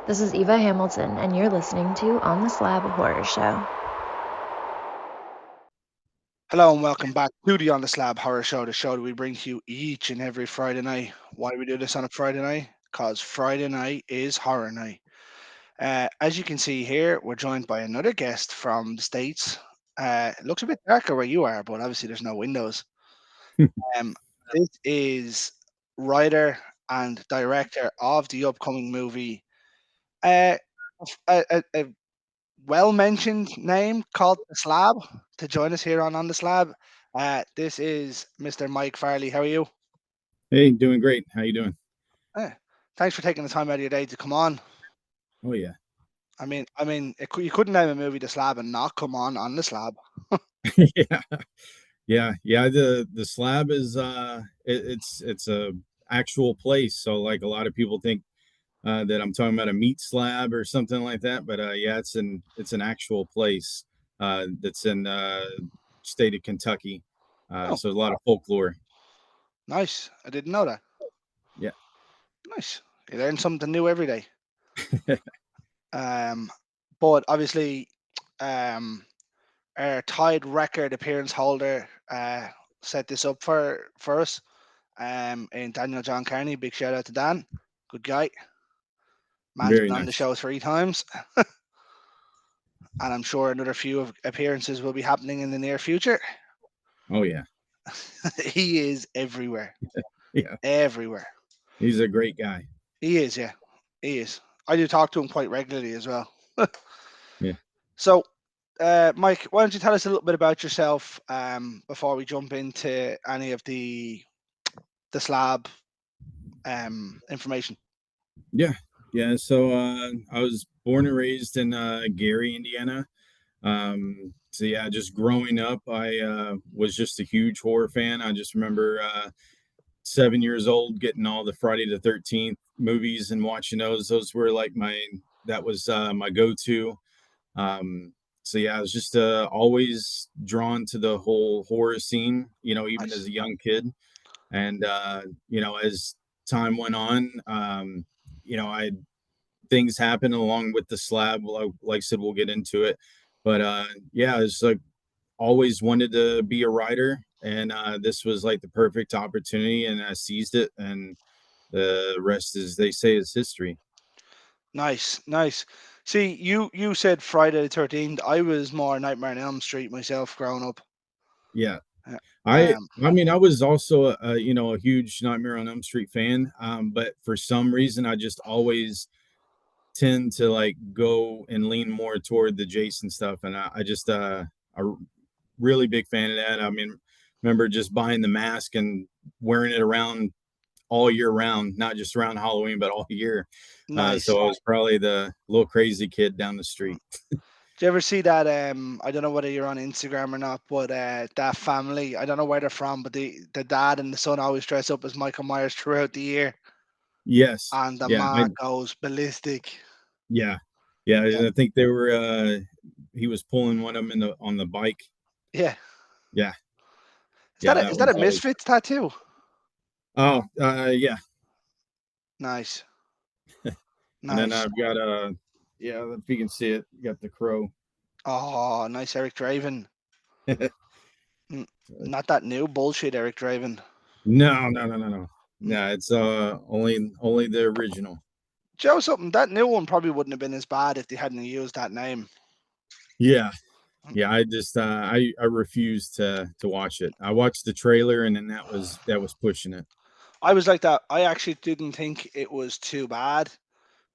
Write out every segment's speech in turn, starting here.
This is Eva Hamilton, and you're listening to On the Slab Horror Show. Hello and welcome back to the On the Slab Horror Show, the show that we bring to you each and every Friday night. Why do we do this on a Friday night? Because Friday night is horror night. As you can see here, we're joined by another guest from the States. It looks a bit darker where you are, but obviously there's no windows. Um, this is writer and director of the upcoming movie. Uh, a well mentioned name called the Slab to join us here on the Slab. This is Mr. Mike Farley. How are you? Hey, doing great. How you doing? Eh, Thanks for taking the time out of your day to come on. Oh yeah. You couldn't name a movie the Slab and not come on the Slab. Yeah. Yeah. The slab is it's a actual place. So like a lot of people think that I'm talking about a meat slab or something like that, but yeah, it's an actual place that's in state of Kentucky. Oh, So a lot of folklore. nice! I didn't know that. Yeah. Nice. You learn something new every day. Um, but obviously, um, our tied record appearance holder set this up for us. In Daniel John Carney, big shout out to Dan. Good guy. Man's Very been on the nice. show 3 times, and I'm sure another few appearances will be happening in the near future. Oh yeah. He is everywhere, Yeah. everywhere. He's a great guy. He is, yeah, he is. I do talk to him quite regularly as well. Yeah. So, Mike, why don't you tell us a little bit about yourself before we jump into any of the slab information? Yeah. Yeah. So I was born and raised in Gary, Indiana. So yeah, just growing up, I was just a huge horror fan. I just remember 7 years old getting all the Friday the 13th movies and watching those. Those were like that was my go-to. Um, so yeah, I was just always drawn to the whole horror scene, even as Nice, a young kid. And as time went on, I things happen along with the slab. Like I said, we'll get into it. But yeah, it's like always wanted to be a writer, and this was like the perfect opportunity, and I seized it, and the rest, is they say, is history. nice. See, you said Friday the 13th. I was more Nightmare on Elm Street myself growing up. Yeah, Uh, I Um, I mean I was also a huge Nightmare on Elm Street fan, but for some reason I just always tend to like go and lean more toward the Jason stuff, and I just a really big fan of that. I mean, remember just buying the mask and wearing it around all year round, not just around Halloween, but all year. nice. So I was probably the little crazy kid down the street. Do you ever see that? I don't know whether you're on Instagram or not, but that family. I don't know where they're from, but the dad and the son always dress up as Michael Myers throughout the year, Yes. and the Yeah. ma goes ballistic. Yeah. Yeah. Yeah, I think they were, he was pulling one of them on the bike. yeah. Yeah. Is Yeah. that a That is that a was always, Misfits tattoo? oh, yeah. Nice, And then nice. I've got, yeah, if you can see it, you got the crow. Oh, nice, Eric Draven. Not that new bullshit, Eric Draven. No, no, no, no, no. Mm. No, it's only the original. Joe, something that new one probably wouldn't have been as bad if they hadn't used that name. Yeah. Mm. Yeah, I just I refused to watch it. I watched the trailer, and then that was pushing it. I was like that. I actually didn't think it was too bad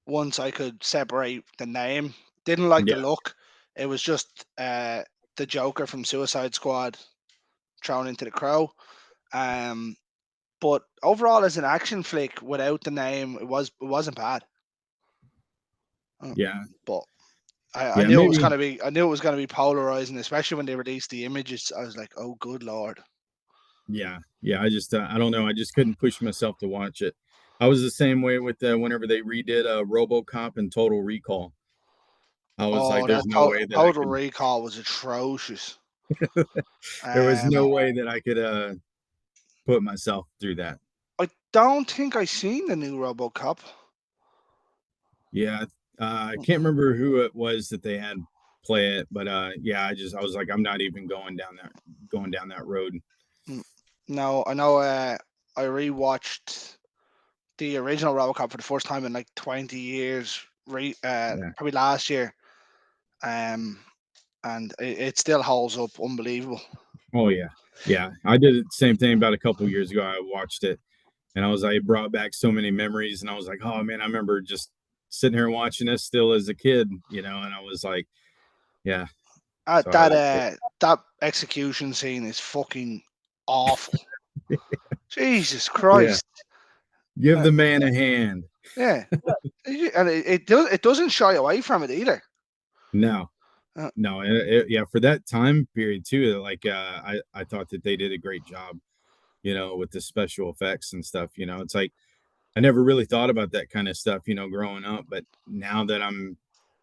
once I could separate the name. Didn't like the Yeah. look. It was just the Joker from Suicide Squad thrown into the Crow. Um, but overall, as an action flick without the name, it wasn't bad. Uh, Yeah. But I Yeah, knew it was maybe. gonna be polarizing, especially when they released the images. I was like, oh, good lord. Yeah. Yeah, I just I don't know, I just couldn't push myself to watch it. I was the same way with whenever they redid RoboCop and Total Recall. I was like Oh, there's that no way that I Total could Recall was atrocious. there was no Um, way that I could put myself through that. I don't think I seen the new RoboCop. Yeah. I can't remember who it was that they had play it, but yeah, I was like, I'm not even going down that road. Mm. No, I know. I rewatched the original RoboCop for the first time in like 20 years. Yeah. Probably last year. Um, and it still holds up, unbelievable. Oh yeah. Yeah. I did the same thing about a couple years ago. I watched it and I was like, it brought back so many memories. And I was like, oh man, I remember just sitting here watching this still as a kid, and I was like, yeah. So I, That execution scene is fucking awful. Jesus yeah, Christ. give Uh, the man a hand. yeah, and it doesn't shy away from it either. No, Uh, no. Yeah. For that time period too, like, I thought that they did a great job, with the special effects and stuff, it's like, I never really thought about that kind of stuff, growing up, but now that I'm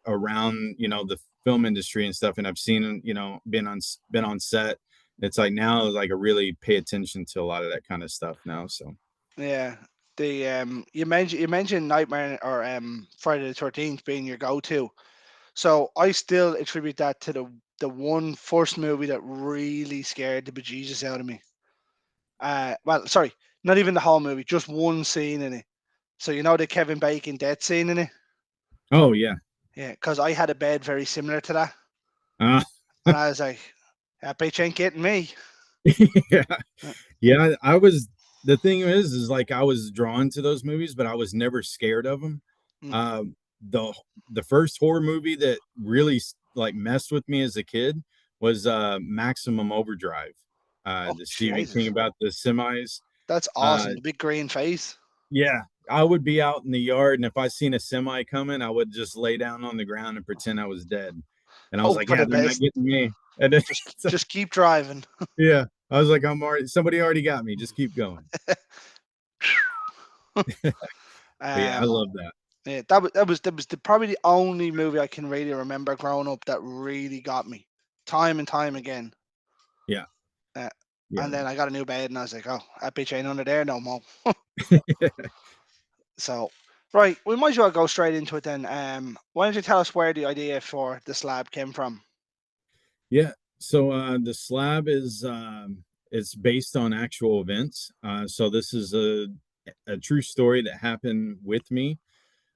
around, the film industry and stuff, and I've seen, been on set, it's like now, like, I really pay attention to a lot of that kind of stuff now. So yeah, the you mentioned Nightmare or Friday the 13th being your go-to. So I still attribute that to the one first movie that really scared the bejesus out of me. Well, sorry, not even the whole movie, just one scene in it. So you know the Kevin Bacon death scene in it? oh yeah. Yeah, because I had a bed very similar to that, uh, and I was like, "That bitch ain't getting me." yeah. Uh, Yeah, I was the thing is like I was drawn to those movies, but I was never scared of them. mm. Um, the first horror movie that really like messed with me as a kid was Maximum Overdrive. Oh The Stephen King Jesus, about the semis. that's Uh, awesome! The big green face. yeah, I would be out in the yard, and if I seen a semi coming, I would just lay down on the ground and pretend I was dead. And I was Hope like, for "Yeah, the they're not best. getting me." And then, Just keep driving. yeah, I was like, "I'm already somebody already got me. Just keep going." But yeah, I um, love that. yeah, that was probably the only movie I can really remember growing up that really got me, time and time again. Yeah, Uh, yeah. and then I got a new bed, and I was like, "Oh, that bitch ain't under there no more." So, right, we might as well go straight into it then. Why don't you tell us where the idea for the slab came from? Yeah. So the slab is it's based on actual events. So this is a true story that happened with me.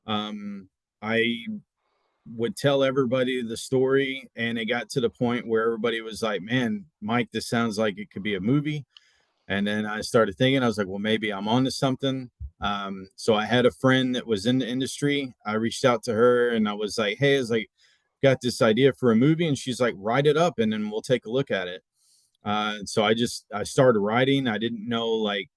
I would tell everybody the story, and it got to the point where everybody was like, "Man, Mike, this sounds like it could be a movie." And then I started thinking, I was like, "Well, maybe I'm onto something." So I had a friend that was in the industry. I reached out to her, and I was like, "Hey, it's like got this idea for a movie," and she's like, "Write it up, and then we'll take a look at it." So I started writing. I didn't know like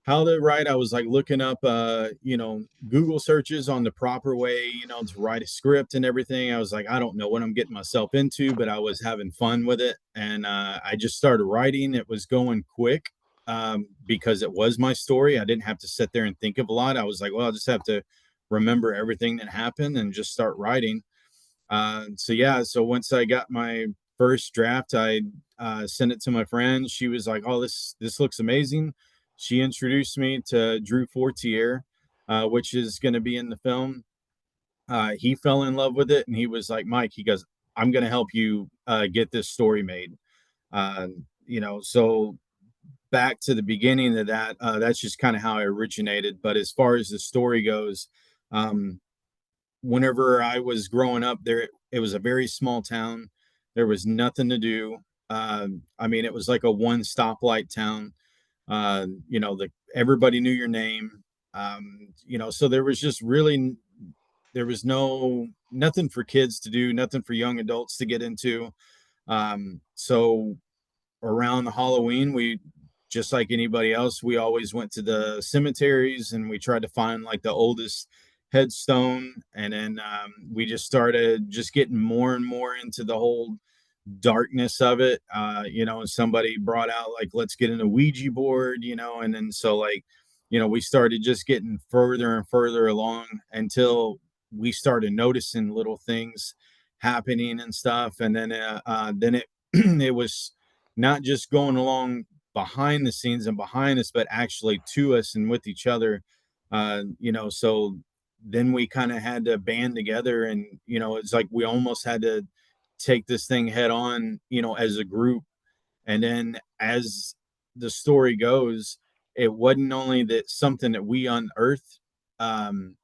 how to write. I was like looking up Google searches on the proper way, to write a script and everything. I was like, I don't know what I'm getting myself into, but I was having fun with it. And I just started writing. It was going quick, because it was my story. I didn't have to sit there and think of a lot. I was like, well, I'll just have to remember everything that happened and just start writing. So yeah, so once I got my first draft, I sent it to my friend. She was like, "Oh, this looks amazing." She introduced me to Drew Fortier, which is going to be in the film. He fell in love with it, and he was like, "Mike," he goes, "I'm going to help you get this story made." So back to the beginning of that, that's just kind of how I originated. But as far as the story goes, um, whenever I was growing up, it was a very small town. There was nothing to do. I mean, it was like a one stoplight town. The everybody knew your name. So there was just really there was nothing for kids to do, nothing for young adults to get into. So around Halloween, we just like anybody else, we always went to the cemeteries and we tried to find like the oldest headstone. And then we just started just getting more and more into the whole darkness of it. Somebody brought out like, let's get an Ouija board, and then so like, we started just getting further and further along until we started noticing little things happening and stuff. And then it it was not just going along behind the scenes and behind us, but actually to us and with each other. So then we kind of had to band together, and it's like we almost had to take this thing head on, as a group. And then as the story goes, it wasn't only that something that we unearthed. Um,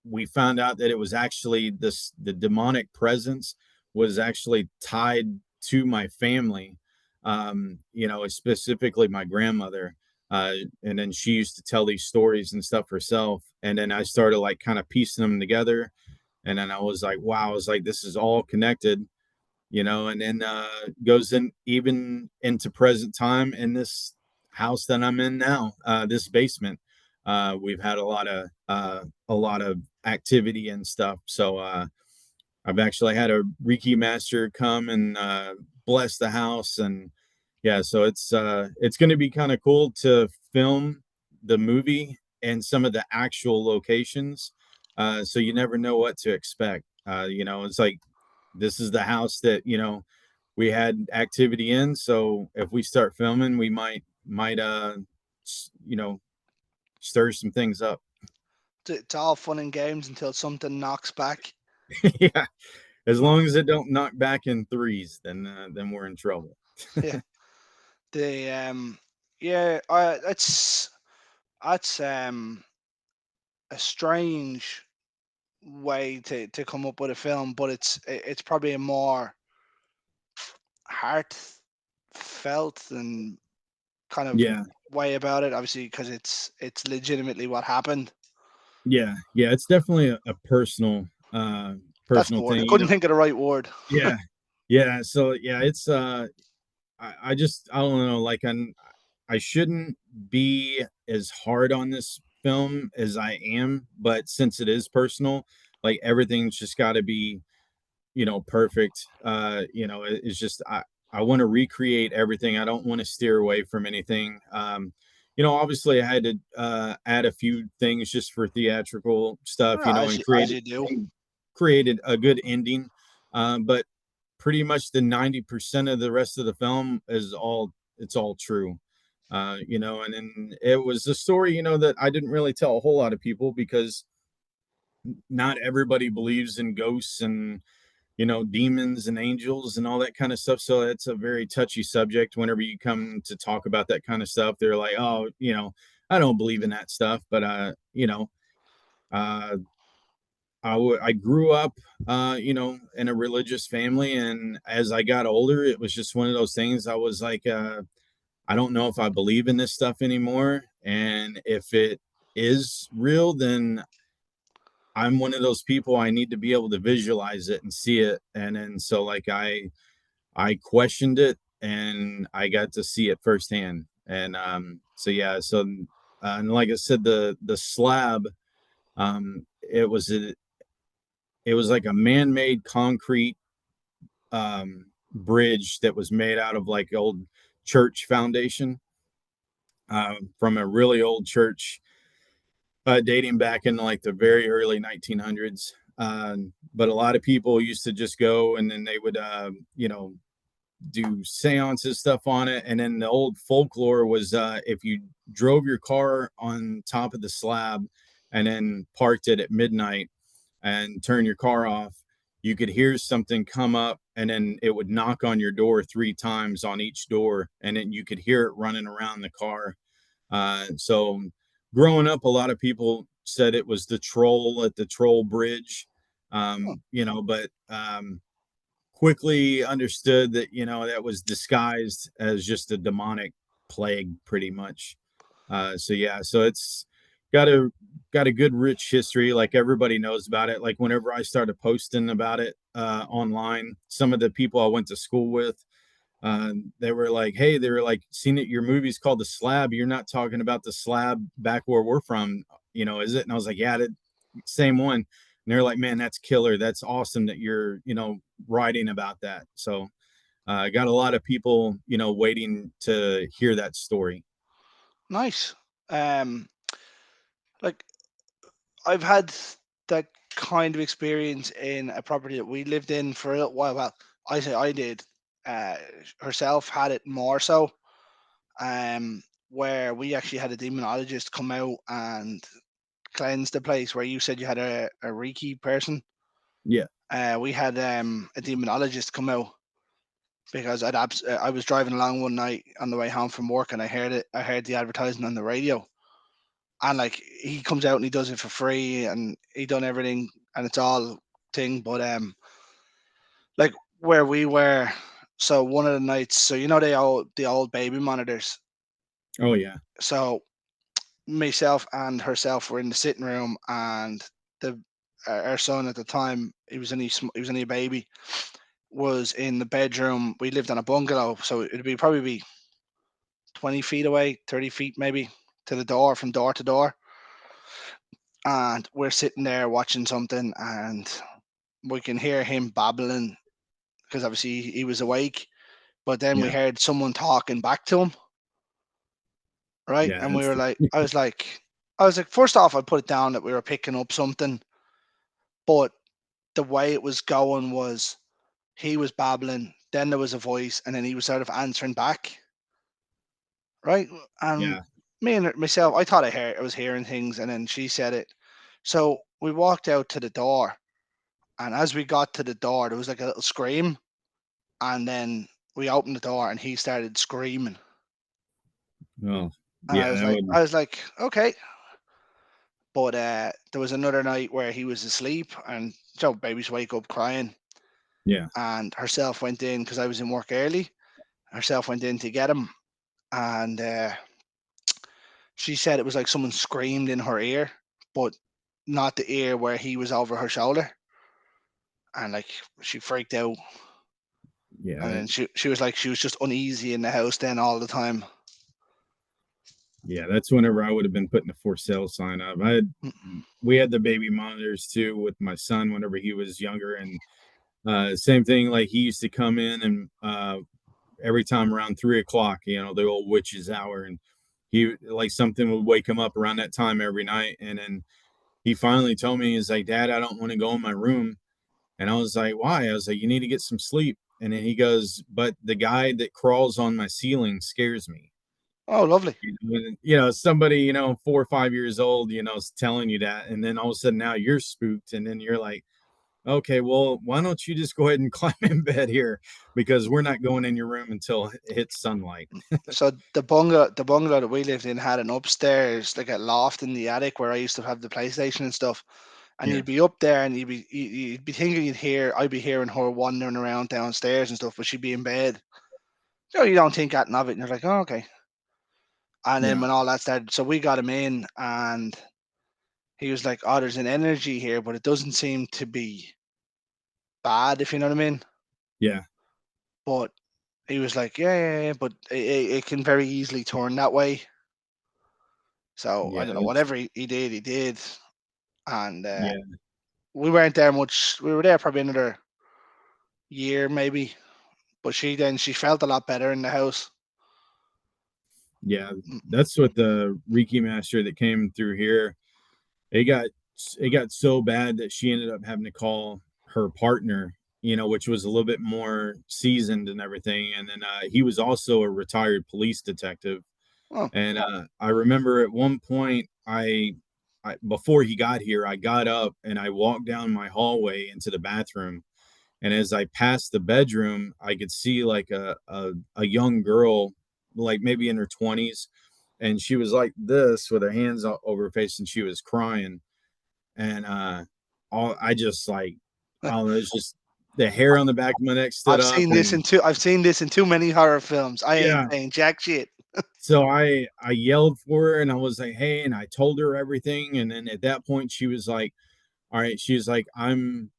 we found out that it was actually the demonic presence was actually tied to my family, specifically my grandmother. And then she used to tell these stories and stuff herself, and then I started like kind of piecing them together, and then I was like, wow, I was like, this is all connected. And then goes in even into present time in this house that I'm in now, this basement. We've had a lot of activity and stuff. So I've actually had a Reiki master come and bless the house, and yeah, so it's going to be kind of cool to film the movie and some of the actual locations. So you never know what to expect. It's like this is the house that we had activity in. So if we start filming, we might you know stir some things up. It's all fun and games until something knocks back. Yeah, as long as it don't knock back in threes, then we're in trouble. Yeah. The yeah, that's a strange way to come up with a film, but it's probably a more heartfelt and kind of Yeah, way about it. Obviously, because it's legitimately what happened. yeah, it's definitely a personal That's the personal word. I thing. couldn't think of the right word. Yeah, yeah. So yeah, it's I don't know, like I shouldn't be as hard on this film as I am, but since it is personal, like everything's just got to be, perfect. It's just I want to recreate everything. I don't want to steer away from anything. Obviously I had to add a few things just for theatrical stuff, Yeah, and as you do. created a good ending. But pretty much the 90% of the rest of the film it's all true. And then it was a story, that I didn't really tell a whole lot of people because not everybody believes in ghosts and demons and angels and all that kind of stuff. So it's a very touchy subject. Whenever you come to talk about that kind of stuff, they're like, oh, I don't believe in that stuff. But uh I grew up in a religious family, and as I got older, it was just one of those things. I was like, I don't know if I believe in this stuff anymore, and if it is real, then I'm one of those people. I need to be able to visualize it and see it. And then so like I questioned it, and I got to see it firsthand. And so yeah, so and like I said, the slab, it was like a man-made concrete bridge that was made out of like old church foundation, from a really old church, dating back in like the very early 1900s. But a lot of people used to just go, and then they would do seances stuff on it. And then the old folklore was, if you drove your car on top of the slab and then parked it at midnight and turn your car off, you could hear something come up, and then it would knock on your door 3 times on each door, and then you could hear it running around the car. So growing up, a lot of people said it was the troll at the troll bridge. Huh. But quickly understood that that was disguised as just a demonic plague, pretty much. So yeah, so it's got a got a good rich history. Like everybody knows about it. Like whenever I started posting about it online, some of the people I went to school with, they were like, "Hey, they were like, seen it. Your movie's called The Slab. You're not talking about the slab back where we're from, is it?" And I was like, "Yeah, that same one." And they're like, "Man, that's killer. That's awesome that you're, writing about that." So I got a lot of people, waiting to hear that story. Nice. Um, like I've had that kind of experience in a property that we lived in for a little while. Well, I say I did. Uh, Herself had it more so. Where we actually had a demonologist come out and cleanse the place where you said you had a Reiki person, Yeah. we had a demonologist come out because I was driving along one night on the way home from work and I heard it. I heard the advertising on the radio, and like he comes out and he does it for free and he done everything and it's all thing. But like where we were, so one of the nights, so you know the old baby monitors. Oh yeah. So myself and herself were in the sitting room, and the our son at the time, he was only a baby, was in the bedroom. We lived on a bungalow, so it'd probably be 20 feet away, 30 feet maybe to the door, from door to door. And we're sitting there watching something, and we can hear him babbling because obviously he was awake. But then we Yeah. heard someone talking back to him, right? Yeah. And we That's were like, I was like, first off, I put it down that we were picking up something, but the way it was going was he was babbling, then there was a voice, and then he was sort of answering back, right? And yeah. me and myself, I thought I was hearing things, and then she said it. So we walked out to the door, and as we got to the door, there was like a little scream, and then we opened the door, and he started screaming, Oh and yeah. That would. I was like, okay. But there was another night where he was asleep, and babies wake up crying, Yeah. and herself went in because I was in work early. Herself went in to get him, and she said it was like someone screamed in her ear, but not the ear where he was over her shoulder. And like she freaked out, Yeah. and That, then she was like she was just uneasy in the house then all the time. yeah. That's whenever I would have been putting a for sale sign up. Mm. We had the baby monitors too with my son whenever he was younger, and same thing. Like he used to come in and every time around 3 o'clock, the old witch's hour, and he like something would wake him up around that time every night, and then he finally told me, he's like, Dad, I don't want to go in my room. And I was like, why? I was like, you need to get some sleep. And then he goes, but the guy that crawls on my ceiling scares me. Oh, lovely. Somebody, 4 or 5 years old, is telling you that. And then all of a sudden now you're spooked. And then you're like, okay, well, why don't you just go ahead and climb in bed here? Because we're not going in your room until it hits sunlight. So the bungalow that we lived in had an upstairs, like a loft in the attic where I used to have the PlayStation and stuff. And Yeah. you'd be up there, and you'd be thinking I'd be hearing her wandering around downstairs and stuff, but she'd be in bed. You don't think that of it, and you're like, oh, okay. And then Yeah. when all that started, so we got him in, and he was like, "Oh, there's an energy here, but it doesn't seem to be bad, if you know what I mean." Yeah. But he was like, "Yeah, yeah, yeah," but it can very easily turn that way. So I Yeah. don't know. Whatever he did, he did, and Yeah. we weren't there much. We were there probably another year, maybe. But she felt a lot better in the house. Yeah. Mm. That's what the Reiki master that came through here, it got it got so bad that she ended up having to call her partner, which was a little bit more seasoned and everything. And then he was also a retired police detective. Oh, And I remember at one point, before he got here, I got up and I walked down my hallway into the bathroom. And as I passed the bedroom, I could see like a young girl, like maybe in her 20s, and she was like this with her hands over her face, and she was crying. And all I just like, I don't know, it's just the hair on the back of my neck stood up, and I've seen this in too many horror films. I ain't yeah. saying jack shit. So I yelled for her and I was like, hey, and I told her everything. And then at that point she was like, all right, she's like, I'm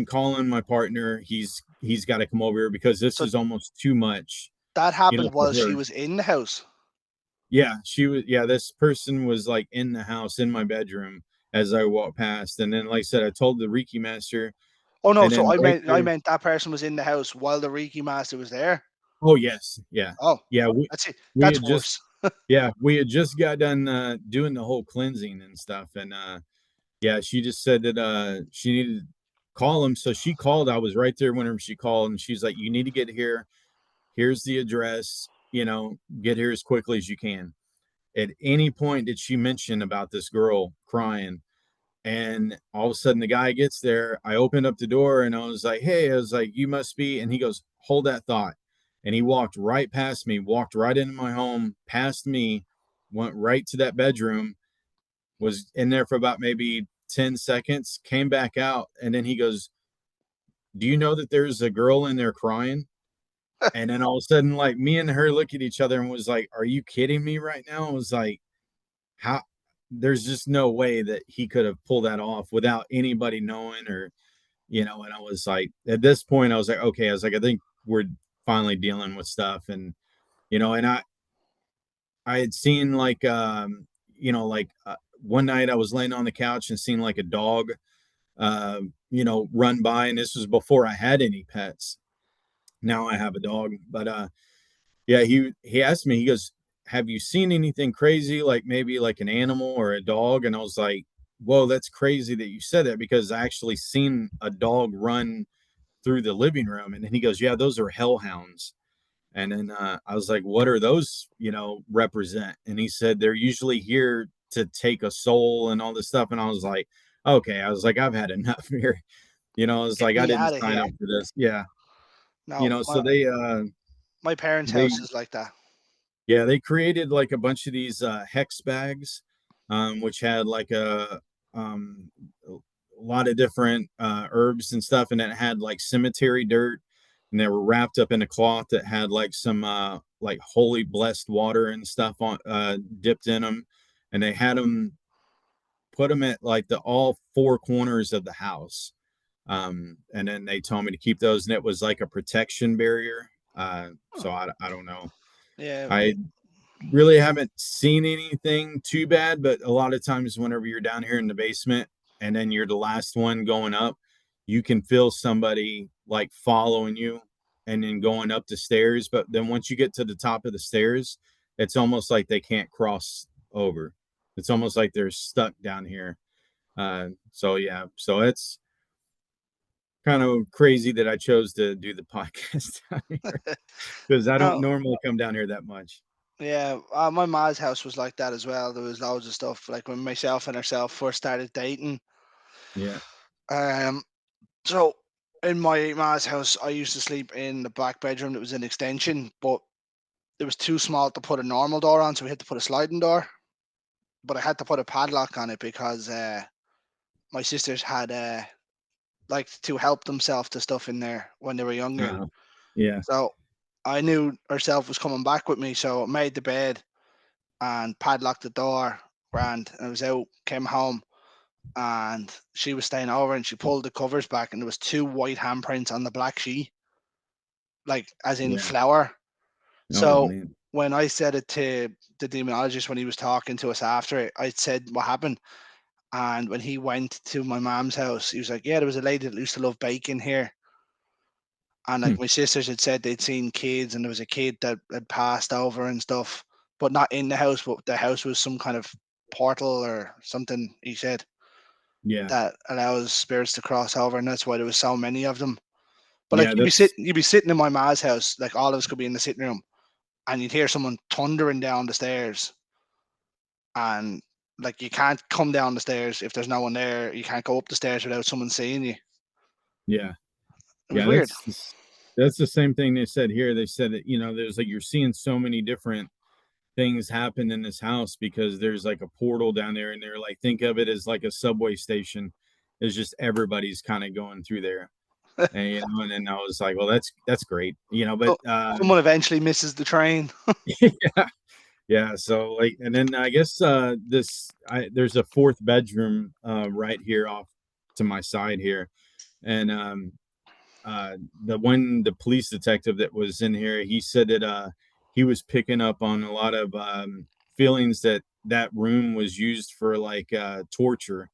calling my partner. He's got to come over here because this So is almost too much, that happened for while she her. was in the house. Yeah, she was. Yeah, this person was like in the house in my bedroom as I walked past, and then like I said, I told the Reiki master, Oh no, and so then I right meant I there. meant that person was in the house while the Reiki master was there. Oh yes, yeah, Oh, yeah. We that's it. we That's had just worse. yeah we had just got done doing the whole cleansing and stuff, and yeah, she just said that she needed to call him, so she called. I was right there whenever she called, and she's like, "You need to get here. Here's the address. Get here as quickly as you can." at any point did she mention about this girl crying. And all of a sudden the guy gets there. I opened up the door and I was like, hey, I was like, you must be. And he goes, hold that thought. And he walked right past me, walked right into my home, past me, went right to that bedroom, was in there for about maybe 10 seconds, came back out. And then he goes, do you know that there's a girl in there crying? And then all of a sudden, like me and her look at each other and was like, are you kidding me right now? I was like, how? There's just no way that he could have pulled that off without anybody knowing, or, and I was like, at this point, I was like, okay, I was like, I think we're finally dealing with stuff. And, and I had seen like, one night I was laying on the couch and seen like a dog, run by. And this was before I had any pets. Now I have a dog, but, yeah, he asked me, he goes, have you seen anything crazy, like maybe like an animal or a dog? And I was like, whoa, that's crazy that you said that, because I actually seen a dog run through the living room. And then he goes, yeah, those are hellhounds. And then I was like, what are those, represent? And he said, they're usually here to take a soul and all this stuff. And I was like, okay, I was like, I've had enough here. I was Get like, I me didn't out of sign here. up for this. Yeah. No, So my parents' they, house is like that. yeah, they created like a bunch of these hex bags, which had like a lot of different herbs and stuff, and it had like cemetery dirt, and they were wrapped up in a cloth that had like some like holy blessed water and stuff on dipped in them, and they had them put them at like the all four corners of the house. And then they told me to keep those, and it was like a protection barrier. Huh. So I don't know. Yeah, I really haven't seen anything too bad, but a lot of times whenever you're down here in the basement and then you're the last one going up, you can feel somebody like following you and then going up the stairs. But then once you get to the top of the stairs, it's almost like they can't cross over. It's almost like they're stuck down here. So yeah, so it's kind of crazy that I chose to do the podcast down here because I don't no, normally come down here that much. yeah. My ma's house was like that as well. There was loads of stuff. Like when myself and herself first started dating. Yeah. Um, so in my ma's house, I used to sleep in the back bedroom. That was an extension, but it was too small to put a normal door on, so we had to put a sliding door. But I had to put a padlock on it because my sisters had liked to help themselves to stuff in there when they were younger. Uh-huh. Yeah. So I knew herself was coming back with me, so I made the bed and padlocked the door. Grand, and I was out. Came home, and she was staying over, and she pulled the covers back, and there was two white handprints on the black sheet, like as in Yeah. flour. Oh So man. when I said it to the demonologist when he was talking to us after it, I said what happened. And when he went to my mom's house, he was like, "Yeah, there was a lady that used to love bacon here." And Hmm. like my sisters had said, they'd seen kids, and there was a kid that had passed over and stuff, but not in the house. But the house was some kind of portal or something. He said Yeah. that allows spirits to cross over, and that's why there was so many of them. But like Yeah. That's you'd be sitting in my ma's house, like all of us could be in the sitting room, and you'd hear someone thundering down the stairs, and like you can't come down the stairs if there's no one there. You can't go up the stairs without someone seeing you. yeah. It was Yeah. weird. That's the same thing they said here. They said that, there's like you're seeing so many different things happen in this house because there's like a portal down there, and they're like, think of it as like a subway station. It's just everybody's kind of going through there. And and then I was like, well, that's great. But So someone eventually misses the train. yeah. Yeah, so like, and then I guess there's a fourth bedroom right here off to my side here. And the police detective that was in here, he said that he was picking up on a lot of feelings that that room was used for like torture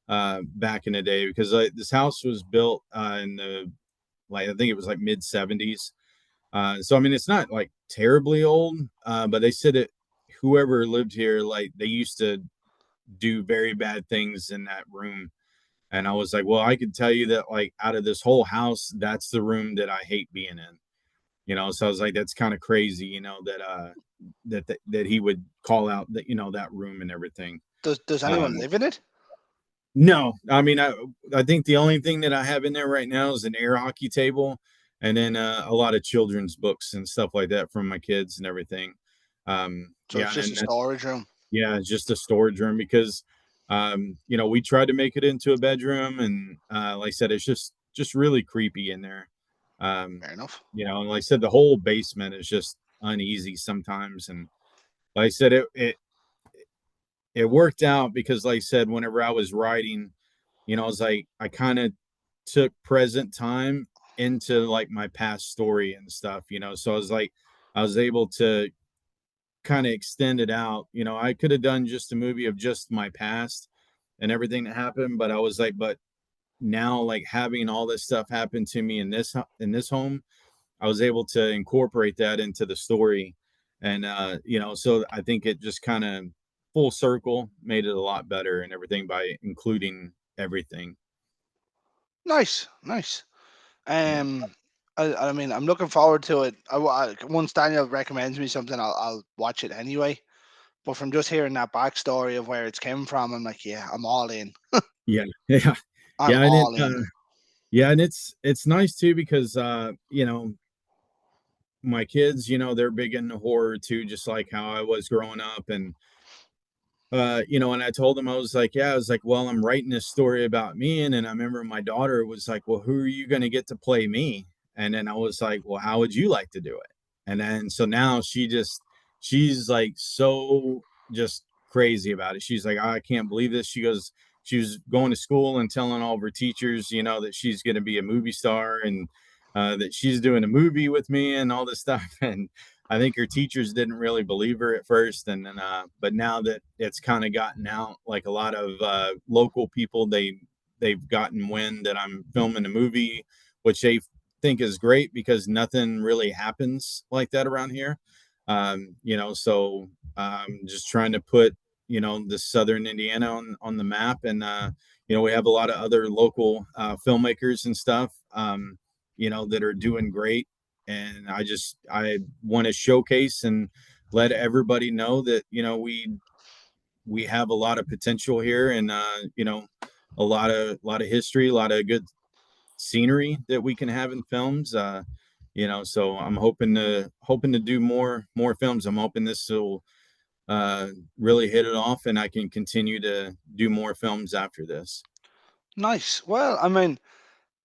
back in the day, because this house was built in the, like, I think it was like mid 70s. So I mean, it's not like terribly old, but they said that whoever lived here, like, they used to do very bad things in that room. And I was like, well, I could tell you that, like, out of this whole house, that's the room that I hate being in. So I was like, that's kind of crazy, that he would call out that, that room and everything. Does anyone Um, live in it? no, I mean, I think the only thing that I have in there right now is an air hockey table, and then a lot of children's books and stuff like that from my kids and everything. So Yeah, it's and just then a that's storage room. yeah, it's just a storage room because we tried to make it into a bedroom, and like I said, it's just really creepy in there. Um, Fair enough. and like I said, the whole basement is just uneasy sometimes, and like I said, it worked out because, like I said, whenever I was writing, I was like, I kind of took present time into like my past story and stuff, so I was like, I was able to kind of extend it out. I could have done just a movie of just my past and everything that happened, but I was like, but now, like, having all this stuff happen to me in this home, I was able to incorporate that into the story. And so I think it just kind of full circle made it a lot better and everything by including everything. Nice, nice. Yeah. Um, I mean, I'm looking forward to it. Once Daniel recommends me something, I'll watch it anyway. But from just hearing that backstory of where it's came from, I'm like, yeah, I'm all in. Yeah. Yeah. I'm Yeah. And all in. yeah, and it's nice too because my kids, they're big into horror too, just like how I was growing up. And and I told them, I was like, yeah, I was like, well, I'm writing this story about me. And then I remember my daughter was like, well, who are you going to get to play me? And then I was like, well, how would you like to do it? And then so now she's like so just crazy about it. She's like, I can't believe this. She goes, she was going to school and telling all of her teachers, that she's going to be a movie star, and that she's doing a movie with me and all this stuff. And I think her teachers didn't really believe her at first, and then but now that it's kind of gotten out, like a lot of local people, they've gotten wind that I'm filming a movie, which they think is great because nothing really happens like that around here. So just trying to put the southern Indiana on the map, and we have a lot of other local filmmakers and stuff, that are doing great, and I want to showcase and let everybody know that we have a lot of potential here, and a lot of history, a lot of good scenery that we can have in films. So I'm hoping to do more films. I'm hoping this will really hit it off, and I can continue to do more films after this. Nice. Well, I mean,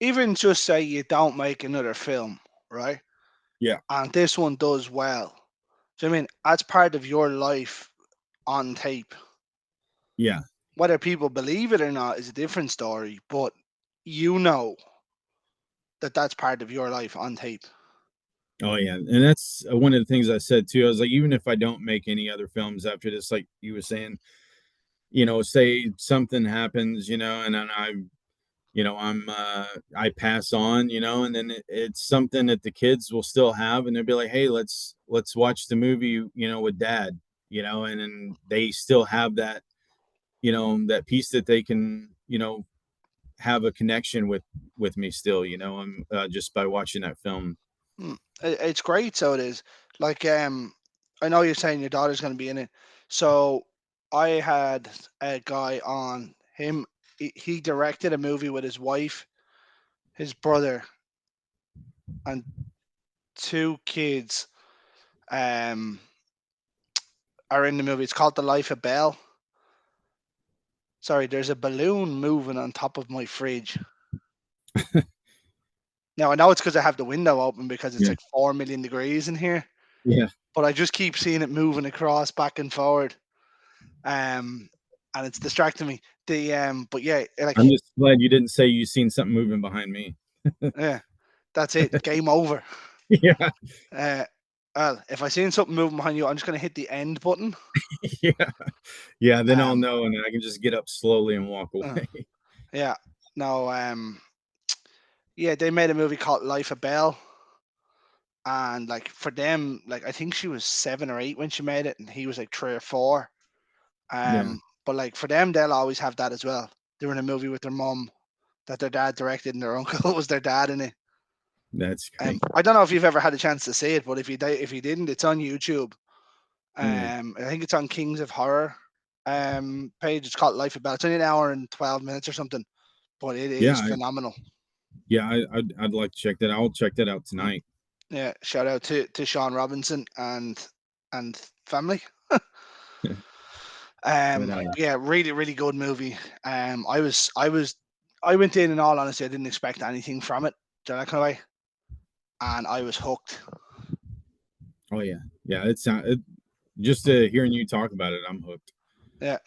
even just say you don't make another film, right? Yeah, And this one does well. So I mean, that's part of your life on tape. yeah. Whether people believe it or not is a different story, but you know that that's part of your life on tape. Oh yeah, and that's one of the things I said too. I was like, even if I don't make any other films after this, like you were saying, say something happens, and then I pass on, and then it's something that the kids will still have, and they'll be like, hey, let's watch the movie, with dad, and then they still have that piece that they can, have a connection with me still, just by watching that film. Hmm. It's great, so it is. Like, I know you're saying your daughter's going to be in it. So I had a guy on him. He directed a movie with his wife, his brother, and two kids. Um, are in the movie. It's called The Life of Belle. Sorry, there's a balloon moving on top of my fridge. Now I know it's because I have the window open because it's Yeah, like 4 million degrees in here, yeah. but I just keep seeing it moving across back and forward. Um, and it's distracting me. But yeah, I'm like, just glad you didn't say you seen something moving behind me. yeah, that's it. Game over. Yeah, Uh, well, if I seen something moving behind you, I'm just gonna hit the end button. yeah, yeah. Then I'll Um, know, and I can just get up slowly and walk uh, away. yeah. No. Yeah, they made a movie called Life of Belle, and like for them, like I think she was 7 or 8 when she made it, and he was like 3 or 4. Yeah, But like for them, they'll always have that as well. They were in a movie with their mum that their dad directed, and their uncle was their dad in it. That's great. I don't know if you've ever had a chance to see it, but if you didn't, it's on YouTube. Mm. I think it's on Kings of Horror page. It's called Life of Bell. It's only an hour and 12 minutes or something, but it Yeah, is phenomenal. I'd like to check that. I'll check that out tonight. Yeah, shout out to Sean Robinson and family. But Yeah, really, really good movie. I went in all honesty, I didn't expect anything from it, that kind of way, and I was hooked. oh yeah, just hearing you talk about it, I'm hooked. Yeah.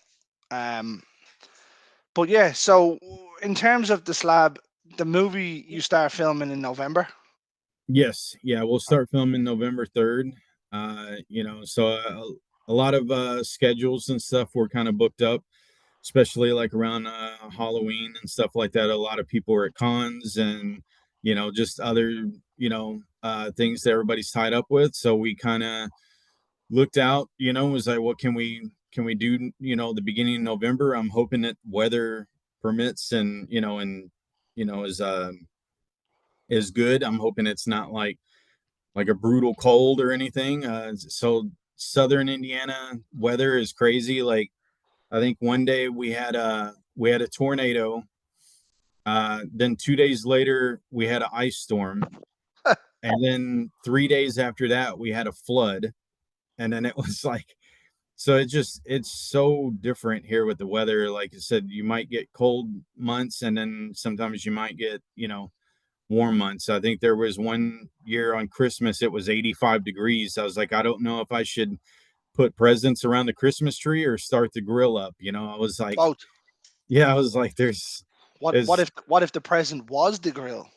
But yeah, so in terms of the Slab, the movie you start filming in November. Yes, yeah, we'll start filming November 3rd. So a lot of schedules and stuff were kind of booked up, especially like around Halloween and stuff like that. A lot of people are at cons and just other things that everybody's tied up with. So we kind of looked out, was like, what can we do? The beginning of November. I'm hoping that weather permits and is good. I'm hoping it's not like a brutal cold or anything. So southern Indiana weather is crazy. Like I think one day we had a tornado. Then 2 days later we had an ice storm, and then 3 days after that we had a flood. And then it was like, so it's so different here with the weather. Like I said, you might get cold months, and then sometimes you might get warm months. I think there was one year on Christmas it was 85 degrees. I was like, I don't know if I should put presents around the Christmas tree or start the grill up. I was like, Both. yeah, I was like, there's What if the present was the grill?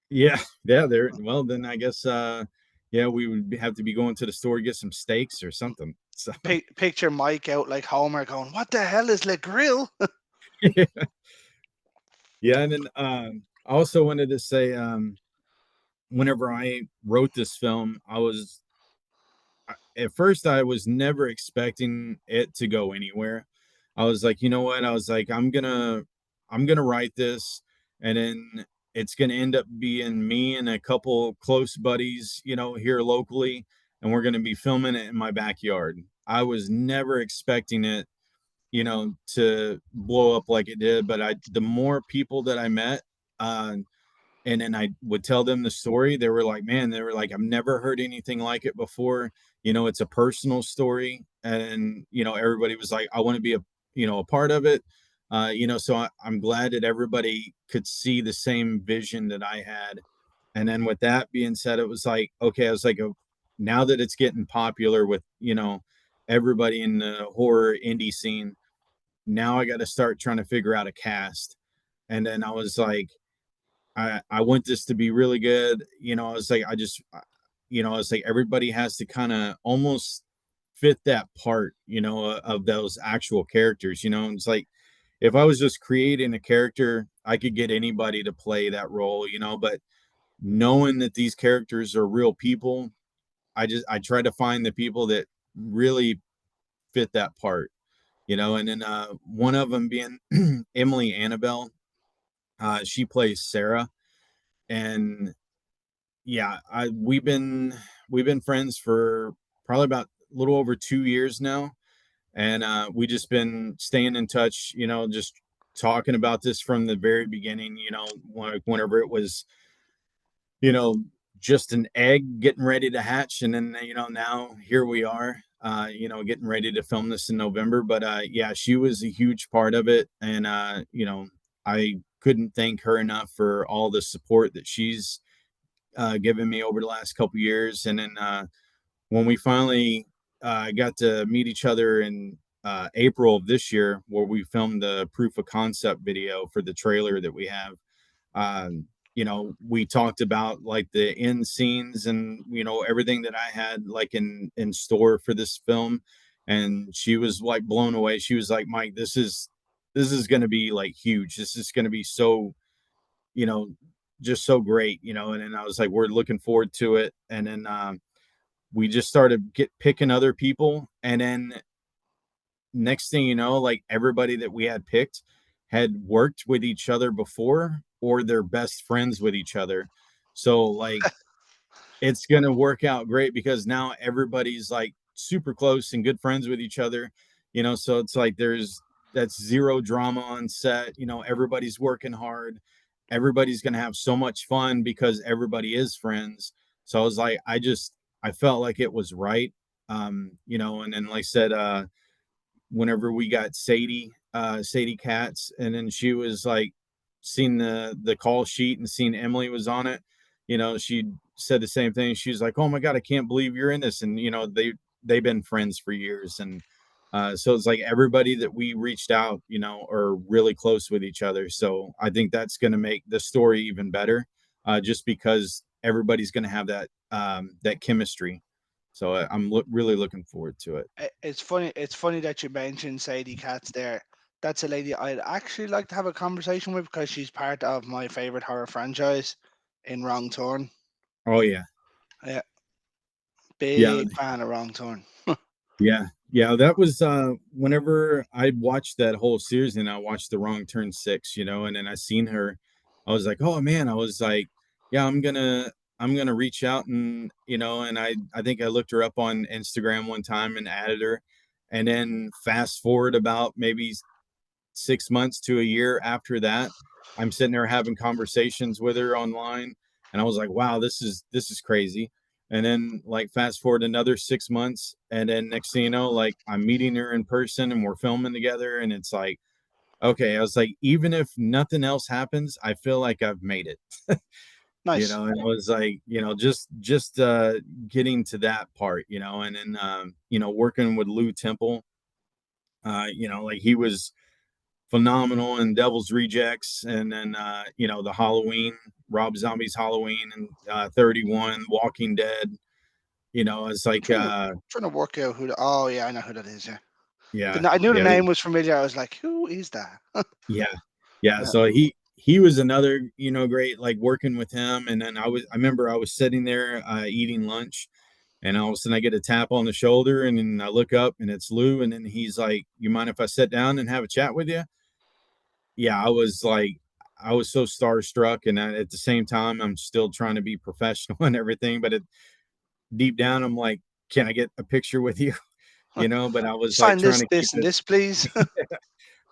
yeah, yeah, there. Well, then I guess yeah, we would have to be going to the store to get some steaks or something. So Picture Mike out like Homer going, "What the hell is the grill?" yeah, and then I also wanted to say whenever I wrote this film, at first I was never expecting it to go anywhere. I was like, you know what? I was like, I'm gonna write this, and then it's gonna end up being me and a couple close buddies, here locally, and we're gonna be filming it in my backyard. I was never expecting it, to blow up like it did, but the more people that I met, uh, and then I would tell them the story. They were like, man, they were like, I've never heard anything like it before. It's a personal story. And, everybody was like, I want to be a part of it. So I'm glad that everybody could see the same vision that I had. And then with that being said, it was like, okay, I was like, now that it's getting popular with, everybody in the horror indie scene, now I got to start trying to figure out a cast. And then I was like, I want this to be really good. I was like, I was like, everybody has to kind of almost fit that part, of those actual characters. It's like if I was just creating a character, I could get anybody to play that role, but knowing that these characters are real people, I try to find the people that really fit that part, and then one of them being Emily Annabelle. She plays Sarah, and yeah, I we've been friends for probably about a little over 2 years now, and we just been staying in touch. Just talking about this from the very beginning. Whenever it was, you know, just an egg getting ready to hatch, and then now here we are. Getting ready to film this in November. But yeah, she was a huge part of it, and I couldn't thank her enough for all the support that she's given me over the last couple years. And then when we finally got to meet each other in April of this year, where we filmed the proof of concept video for the trailer that we have, we talked about like the end scenes and everything that I had like in store for this film, and she was like blown away. She was like, Mike, this is going to be like huge. This is going to be so you know, just so great, and then I was like, we're looking forward to it. And then we just started picking other people. And then next thing you know, like everybody that we had picked had worked with each other before or they're best friends with each other. So like it's going to work out great because now everybody's like super close and good friends with each other, so it's like that's zero drama on set, everybody's working hard, everybody's going to have so much fun because everybody is friends. So I was like, I felt like it was right. And then like I said, whenever we got Sadie Katz, and then she was like seen the call sheet and seen Emily was on it, she said the same thing. She's like, "Oh my god, I can't believe you're in this." And they've been friends for years, and so it's like everybody that we reached out, are really close with each other. So I think that's going to make the story even better, just because everybody's going to have that chemistry. So I'm really looking forward to it. It's funny. It's funny that you mentioned Sadie Katz there. That's a lady I'd actually like to have a conversation with because she's part of my favorite horror franchise, in Wrong Turn. Oh yeah. Yeah, Yeah, big fan of Wrong Turn. yeah. That was whenever I watched that whole series and I watched The Wrong Turn 6, and then I seen her, I was like, oh man, I was like, yeah, I'm gonna reach out and and I think I looked her up on Instagram one time and added her. And then fast forward about maybe 6 months to a year after that, I'm sitting there having conversations with her online, and I was like, wow, this is crazy. And then like fast forward another 6 months, and then next thing you know, like I'm meeting her in person and we're filming together, and it's like, okay, I was like, even if nothing else happens, I feel like I've made it. Nice. And I was like, just getting to that part, and then working with Lou Temple, like he was phenomenal in Devil's Rejects, and then the Halloween, Rob Zombie's Halloween, and 31, Walking Dead. It's I'm like trying to work out who. Oh yeah, I know who that is. Yeah, yeah, I knew the yeah, name was familiar. I was like, who is that? yeah, yeah. Yeah. So he was another great, like working with him. And then I remember I was sitting there eating lunch, and all of a sudden I get a tap on the shoulder, and then I look up and it's Lou, and then he's like, "You mind if I sit down and have a chat with you?" Yeah, I was like, I was so starstruck, and at the same time, I'm still trying to be professional and everything. But deep down, I'm like, can I get a picture with you? But I was like Sign trying this, to keep this, and it. this, please.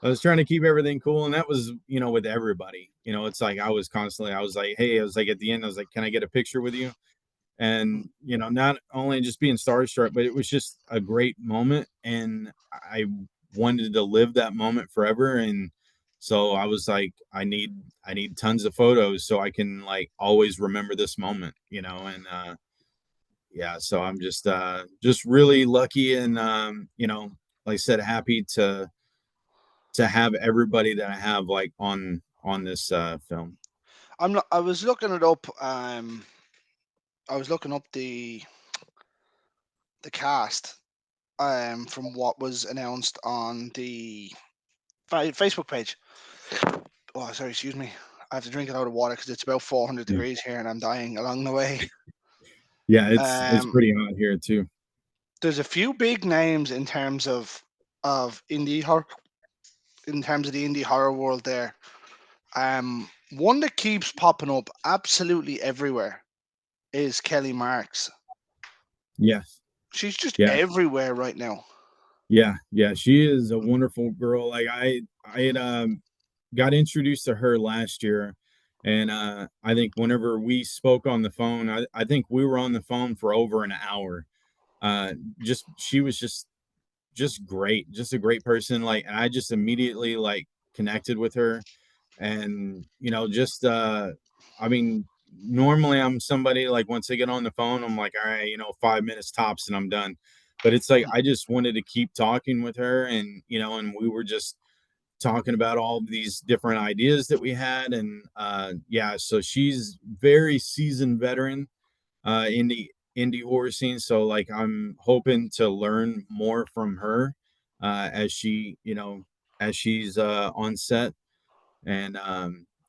I was trying to keep everything cool, and that was, with everybody. It's like I was like, hey, I was like at the end, I was like, can I get a picture with you? And not only just being starstruck, but it was just a great moment, and I wanted to live that moment forever. And so I was like, I need tons of photos so I can like always remember this moment, and yeah, so I'm just really lucky, and like I said, happy to have everybody that I have like on this film. I'm not. I was looking it up. I was looking up the cast. From what was announced on the Facebook page. Oh, sorry. Excuse me. I have to drink a lot of water because it's about 400 Yeah, degrees here, and I'm dying along the way. yeah, it's Um, pretty hot here too. there's a few big names in terms of indie horror, in terms of the indie horror world. There, one that keeps popping up absolutely everywhere is Kelly Marks. Yes. She's just Yeah. everywhere right now. Yeah, she is a wonderful girl. Like I had got introduced to her last year, and I think whenever we spoke on the phone, I think we were on the phone for over an hour. Just she was just great, just a great person. Like, and I just immediately like connected with her, and just I mean, normally I'm somebody like once I get on the phone, I'm like, all right, 5 minutes tops and I'm done. But it's like I just wanted to keep talking with her, and and we were just talking about all these different ideas that we had. And yeah, so she's very seasoned veteran in the indie horror scene. So like I'm hoping to learn more from her as as she's on set. And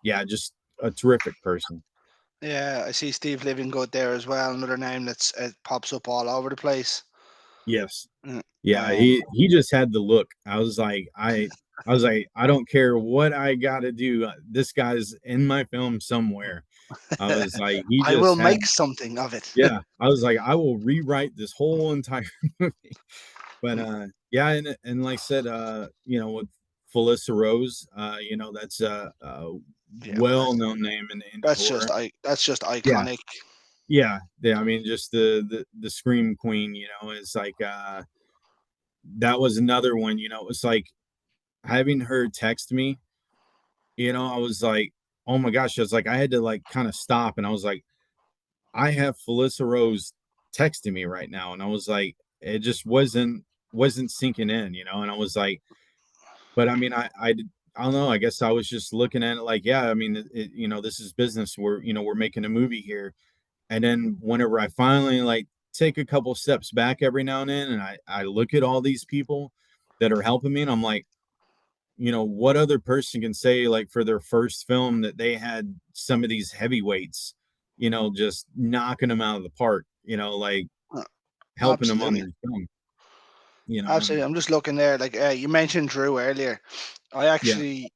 yeah, just a terrific person. Yeah, I see Steve Livingood there as well. Another name that's pops up all over the place. Yes. Mm, Yeah, Um, he just had the look. I was like, I don't care what I got to do. This guy's in my film somewhere. I was like, he I will just had, make something of it. yeah, I was like, I will rewrite this whole entire movie. But yeah, and like I said, with Felissa Rose, that's a Yeah, well-known name in horror. that's just Yeah, iconic. yeah. I mean, just the scream queen. Is like that was another one. It was like having her text me. I was like, oh my gosh, I was like, I had to like kind of stop, and I was like, I have Felissa Rose texting me right now, and I was like, it just wasn't sinking in, and I was like, but I mean, I don't know. I guess I was just looking at it like, yeah, I mean, this is business. We're making a movie here. And then whenever I finally like take a couple steps back every now and then, and I look at all these people that are helping me, and I'm like, what other person can say like for their first film that they had some of these heavyweights, just knocking them out of the park, like Uh, helping them on Absolutely. their film, and Absolutely. I'm just looking there. Like you mentioned Drew earlier. I yeah, actually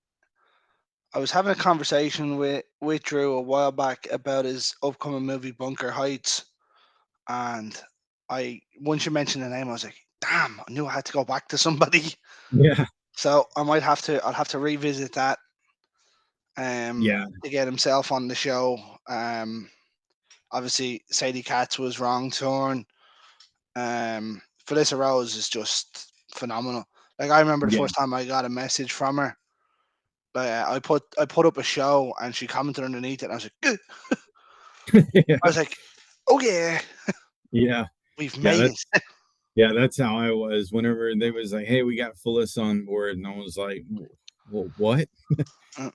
I was having a conversation with Drew a while back about his upcoming movie Bunker Heights, and I once you mentioned the name, I was like, damn, I knew I had to go back to somebody. yeah, So I'll have to revisit that yeah, to get himself on the show. Obviously Sadie Katz was Wrong Turn. Felissa Rose is just phenomenal. Like I remember the yeah, first time I got a message from her. I put up a show and she commented underneath it. And I was like, "Good." yeah, I was like, "Oh yeah, yeah, we've yeah. made it." Yeah, that's how I was. Whenever they was like, "Hey, we got Phyllis on board," and I was like, "Well, what?" Uh,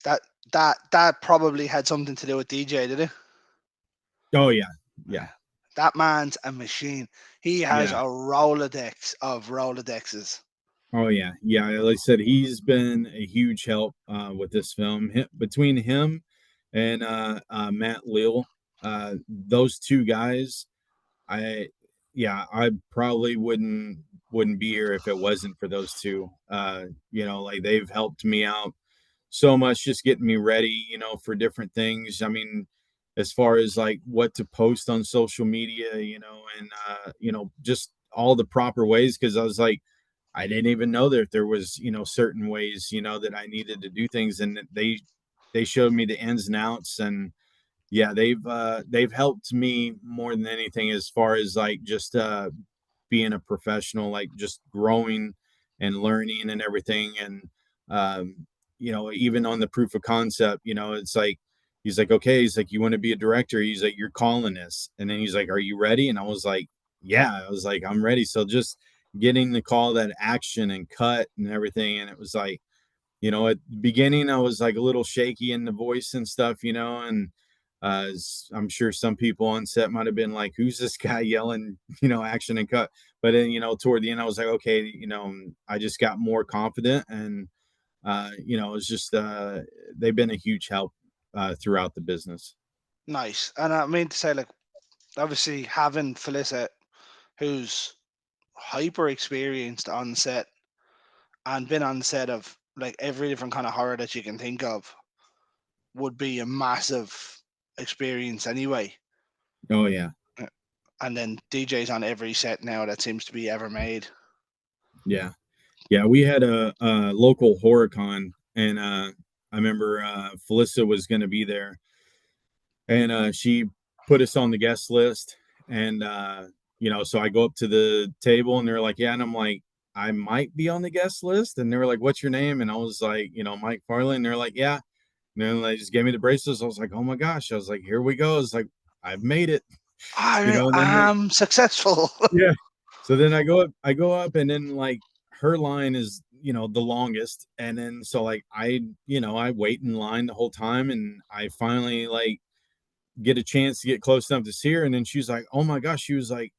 that that probably had something to do with DJ, did it? Oh yeah, yeah, That man's a machine. He has a yeah. Rolodex of Rolodexes. Oh yeah, yeah. Like I said, he's been a huge help with this film. Between him and Matt Leal, those two guys, I yeah, I probably wouldn't be here if it wasn't for those two. Like they've helped me out so much, just getting me ready, for different things. I mean, as far as like what to post on social media, and just all the proper ways, because I was like, I didn't even know that there was, certain ways, that I needed to do things, and they showed me the ins and outs, and yeah, they've helped me more than anything as far as like just being a professional, like just growing and learning and everything. And, even on the proof of concept, it's like, he's like, okay, he's like, you want to be a director? He's like, you're calling this. And then he's like, are you ready? And I was like, yeah, I was like, I'm ready. So just getting the call, that action and cut and everything. And it was like, at the beginning, I was like a little shaky in the voice and stuff, and I'm sure some people on set might have been like, "Who's this guy yelling?" Action and cut. But then, toward the end, I was like, okay, I just got more confident, and it's just they've been a huge help throughout the business. Nice. And I mean to say, like, obviously having Felissa, who's hyper experienced on set and been on set of like every different kind of horror that you can think of, would be a massive experience anyway. Oh yeah, Uh, And then DJ's on every set now that seems to be ever made. yeah, yeah. We had a local horror con, and I remember Felissa was going to be there, and she put us on the guest list. And so I go up to the table, and they're like, yeah. And I'm like, I might be on the guest list. And they were like, what's your name? And I was like, Mike Farley. And they're like, yeah. And then they just gave me the bracelets. I was like, oh my gosh. I was like, here we go. It's like, I've made it. I And then am successful. yeah. So then I go up, and then like her line is, the longest. And then so like I wait in line the whole time, and I finally like get a chance to get close enough to see her. And then she was like, oh my gosh, she was like,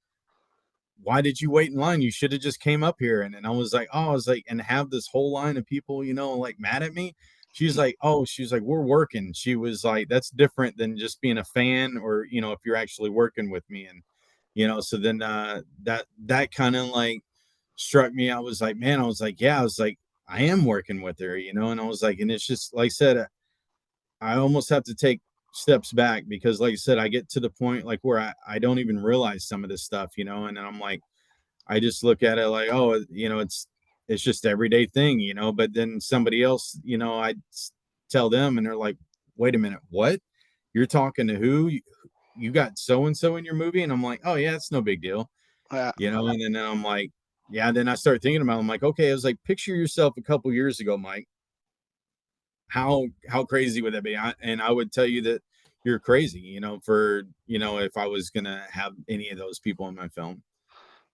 why did you wait in line? You should have just came up here. And then I was like, oh, I was like, and have this whole line of people, like mad at me. She's like, oh, she's like, we're working. She was like, that's different than just being a fan, or, if you're actually working with me. And, so then that kind of like struck me. I was like, man, I was like, yeah, I was like, I am working with her, and I was like, and it's just like I said, I almost have to take steps back because, like I said, I get to the point like where I don't even realize some of this stuff, and then I'm like, I just look at it like, oh, it's just everyday thing, But then somebody else, tell them, and they're like, wait a minute, what? You're talking to who? You got so and so in your movie, and I'm like, oh yeah, it's no big deal, Yeah. And then I'm like, yeah. Then I start thinking about, it. I'm like, okay, I was like, picture yourself a couple years ago, Mike. How crazy would that be? And I would tell you that you're crazy, for if I was gonna have any of those people in my film.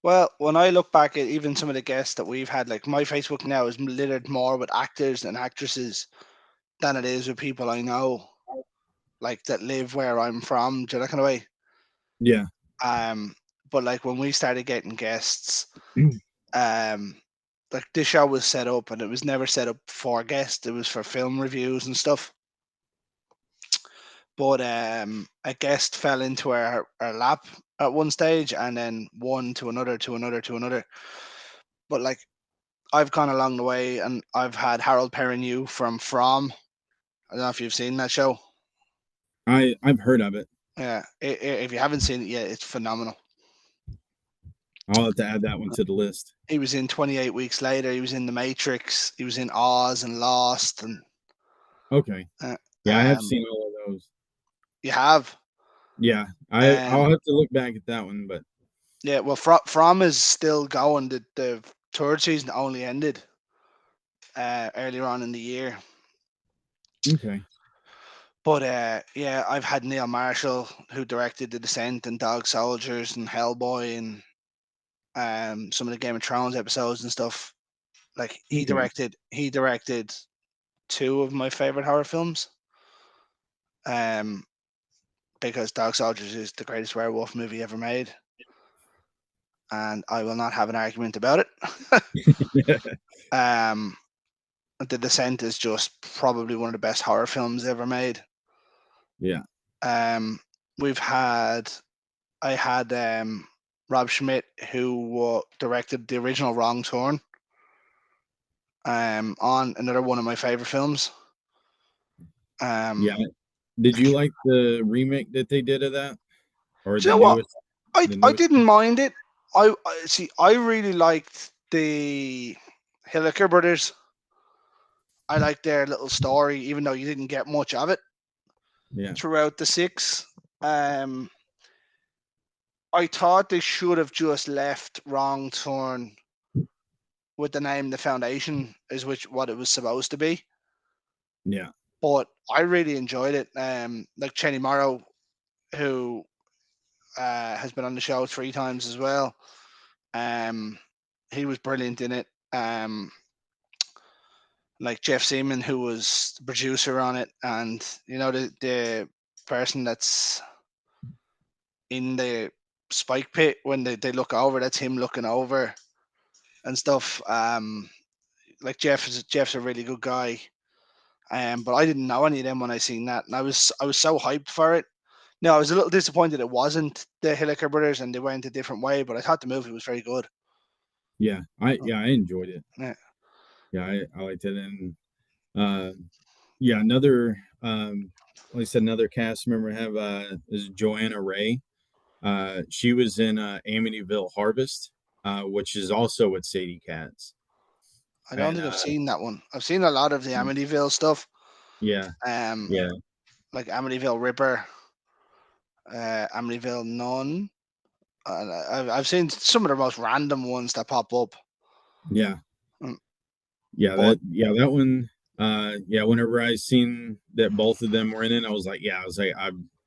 Well, when I look back at even some of the guests that we've had, like my Facebook now is littered more with actors and actresses than it is with people I know, like that live where I'm from. Do you know that kind of way? Yeah. Um, but like when we started getting guests, um, like this show was set up and it was never set up for guests. It was for film reviews and stuff. But a guest fell into our lap at one stage, and then one to another, to another, to another. But like I've gone along the way, and I've had Harold Perrineau from From. I don't know if you've seen that show. I've heard of it. Yeah, if you haven't seen it yet, it's phenomenal. I'll have to add that one to the list. He was in 28 Weeks Later. He was in The Matrix. He was in Oz and Lost. And Okay. uh, Yeah, I have um, seen all of those. you have. Yeah, I'll Um, have to look back at that one, but yeah, well, From is still going. The third season only ended earlier on in the year. okay. But yeah, I've had Neil Marshall, who directed The Descent and Dog Soldiers and Hellboy and some of the Game of Thrones episodes and stuff. Like Okay. he directed two of my favorite horror films. Um, because Dog Soldiers is the greatest werewolf movie ever made, and I will not have an argument about it. um, The Descent is just probably one of the best horror films ever made. Yeah. Um, we've had I had Rob Schmidt, who directed the original Wrong Turn, on another one of my favorite films. Yeah. Um, Did you like the remake that they did of that, or do you know what? the I newest? didn't mind it. I see. I really liked the Hilliker brothers. I liked their little story, even though you didn't get much of it Yeah. throughout the six. Um, I thought they should have just left Wrong Turn with the name The Foundation, is which what it was supposed to be. Yeah. But I really enjoyed it. Like Chenny Morrow, who has been on the show 3 times as well. Um, he was brilliant in it. Like Jeff Seaman, who was the producer on it, and the person that's in the spike pit when they look over, that's him looking over and stuff. Like Jeff's a really good guy. But I didn't know any of them when I seen that, and I was so hyped for it. No, I was a little disappointed it wasn't the Hilliker brothers and they went a different way, but I thought the movie was very good. Yeah. I enjoyed it. Yeah. Yeah, I liked it, and uh, yeah, another like I said, another cast member I have is Joanna Ray. She was in Amityville Harvest, which is also with Sadie Katz, I don't and think I've seen that one. I've seen a lot of the Amityville stuff. yeah, Um, yeah, like Amityville Ripper, Amityville Nun. I've seen some of the most random ones that pop up. yeah. Mm, Yeah, But that one, yeah, whenever I seen that both of them were in it, I was like,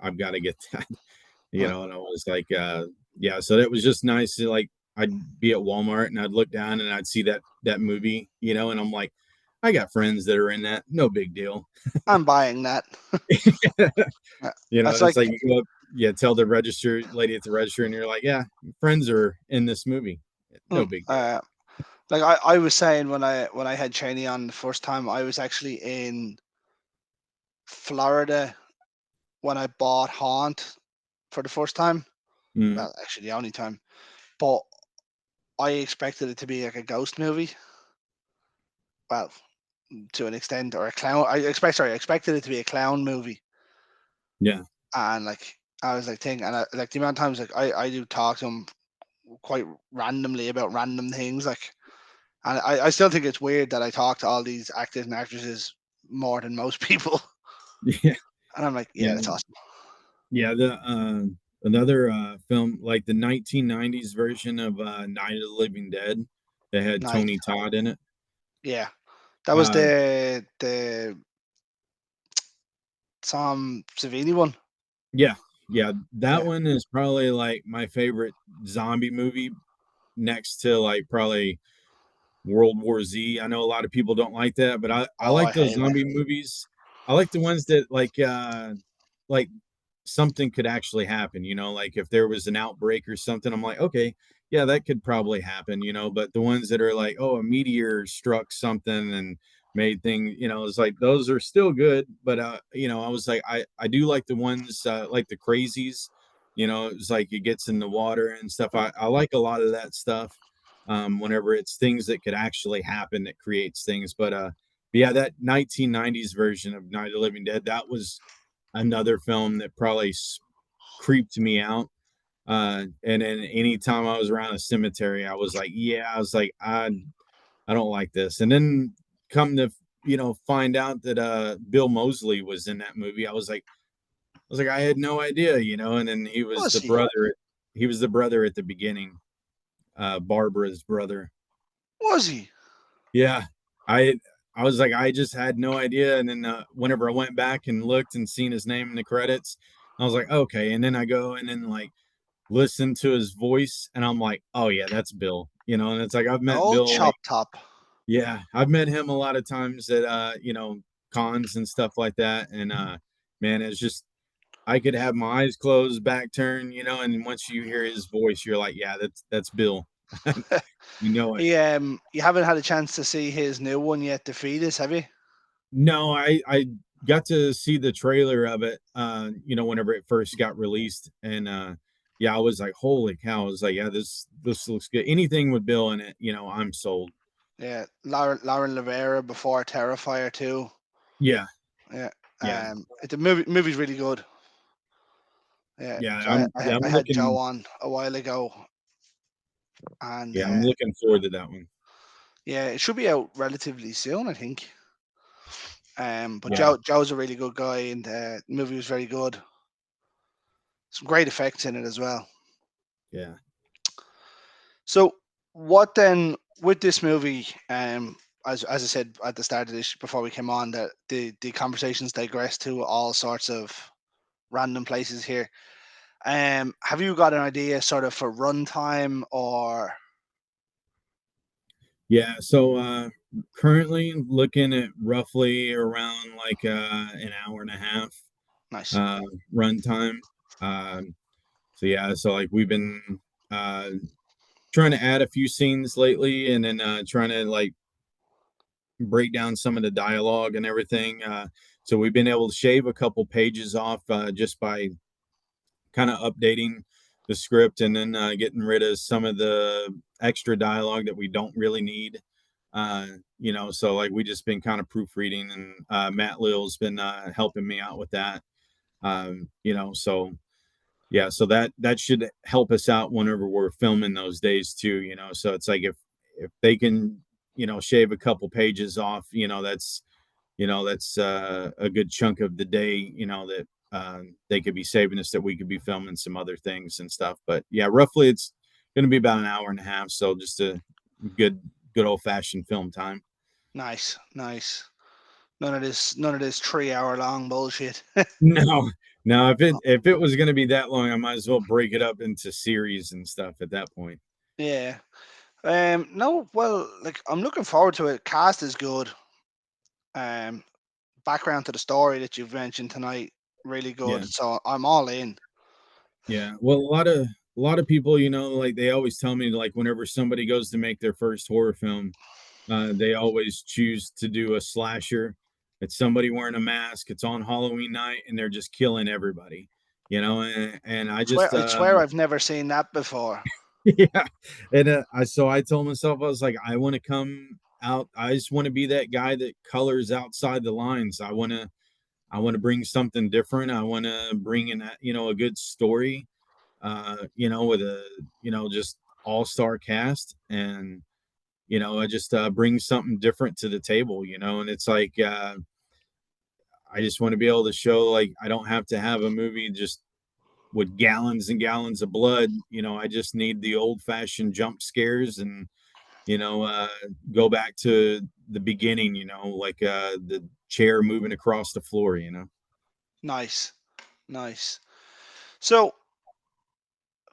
I've got to get that, uh, and I was like, yeah, so that was just nice to like, I'd be at Walmart and I'd look down and I'd see that movie, and I'm like, I got friends that are in that, no big deal. I'm buying that. Uh, That's It's like like you go up, yeah, tell the register lady at the register, and you're like, yeah, friends are in this movie, no mm, big deal. uh, like I was saying when I had Cheney on the first time, I was actually in Florida when I bought Haunt for the first time. Mm, Well, actually the only time. But I expected it to be like a ghost movie. Well, to an extent, or a clown. I expected it to be a clown movie. Yeah. and like I was like thinking, and like the amount of times like I do talk to him quite randomly about random things, like, and I still think it's weird that I talk to all these actors and actresses more than most people, Yeah. and I'm like, yeah, Yeah. that's awesome. Yeah. The another film like the 1990s version of Night of the Living Dead that had Nice, Tony Todd in it. yeah, that was Uh the Tom Savini one. yeah. Yeah, that Yeah. one is probably like my favorite zombie movie next to like probably World War Z. I know a lot of people don't like that, but I Oh, I like those hate it. zombie movies. I like the ones that like something could actually happen, you know, like if there was an outbreak or something, I'm like, okay, yeah, that could probably happen, you know, but the ones that are like, oh, a meteor struck something and made things, you know, it's like those are still good, but you know, I was like, I do like the ones like the crazies, you know, it's like it gets in the water and stuff. I like a lot of that stuff. Whenever it's things that could actually happen that creates things. But yeah, that 1990s version of Night of the Living Dead, that was another film that probably creeped me out. And then anytime I was around a cemetery, I was like, yeah, I was like, I don't like this. And then come to find out that Bill Moseley was in that movie. I was like, I had no idea, you know. And then he was Was the he? brother. He was the brother at the beginning, Barbara's brother. Was he? Yeah, I I was like, I just had no idea. And then whenever I went back and looked and seen his name in the credits, I was like, okay. And then I go and then like listen to his voice, and I'm like, oh yeah, that's Bill. You know, and it's like I've met Old Bill. Chop Like, Top. yeah, I've met him a lot of times at cons and stuff like that. And man, it's just I could have my eyes closed, back turned, you know, and once you hear his voice, you're like, yeah, that's Bill. You know it. You haven't had a chance to see his new one yet, The Fetus, have you? No, I got to see the trailer of it, whenever it first got released, and yeah, I was like, "Holy cow!" I was like, "Yeah, this looks good." Anything with Bill in it, I'm sold. Yeah, Lauren Rivera before Terrifier too. Yeah, Yeah, yeah, the movie's really good. Yeah, yeah. so I'm I had Joe looking. on a while ago, and Yeah, I'm looking forward to that one. yeah, it should be out relatively soon, I think. But Yeah, Joe's a really good guy, and the movie was very good. Some great effects in it as well. yeah, So, what then with this movie? As I said at the start of this, before we came on, that the conversations digress to all sorts of random places here. Have you got an idea, sort of, for runtime or yeah. So currently looking at roughly around like an hour and a half nice? uh, runtime. Um, so yeah, so like we've been uh trying to add a few scenes lately and then trying to like break down some of the dialogue and everything. So we've been able to shave a couple pages off just by kind of updating the script and then getting rid of some of the extra dialogue that we don't really need. So like we just been kind of proofreading and Matt Lill's been helping me out with that. So yeah, so that should help us out whenever we're filming those days too, so it's like if they can shave a couple pages off, that's a good chunk of the day, that they could be saving us, that we could be filming some other things and stuff. But yeah, roughly it's going to be about an hour and a half, so just a good good old fashioned film time. Nice, nice. None of this 3 hour long bullshit. No, no, if it was going to be that long, I might as well break it up into series and stuff at that point. Yeah. No, well, like, I'm looking forward to it. Cast is good. Um, Background to the story that you've mentioned tonight, really good. Yeah. So I'm all in. Yeah. Well, a lot of people, like they always tell me, like whenever somebody goes to make their first horror film, they always choose to do a slasher. It's somebody wearing a mask. It's on Halloween night, and they're just killing everybody. And I just I swear I've never seen that before. yeah. And I told myself, I was like, I want to come out. I just want to be that guy that colors outside the lines. I want to bring something different. I want to bring in a good story, with a just all-star cast, and I just bring something different to the table, and it's like I just want to be able to show like I don't have to have a movie just with gallons and gallons of blood. I just need the old-fashioned jump scares and you know uh go back to the beginning, like the chair moving across the floor. Nice, nice. So,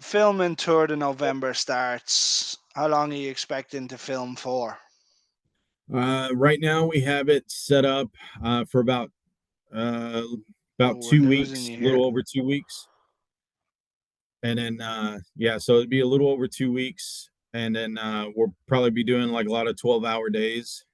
filming tour to November starts. How long are you expecting to film for? Right now we have it set up for uh Oh, about we're two losing weeks you a little here. over 2 weeks, and then yeah, so it'd be a little over 2 weeks, and then we'll probably be doing like a lot of 12-hour days.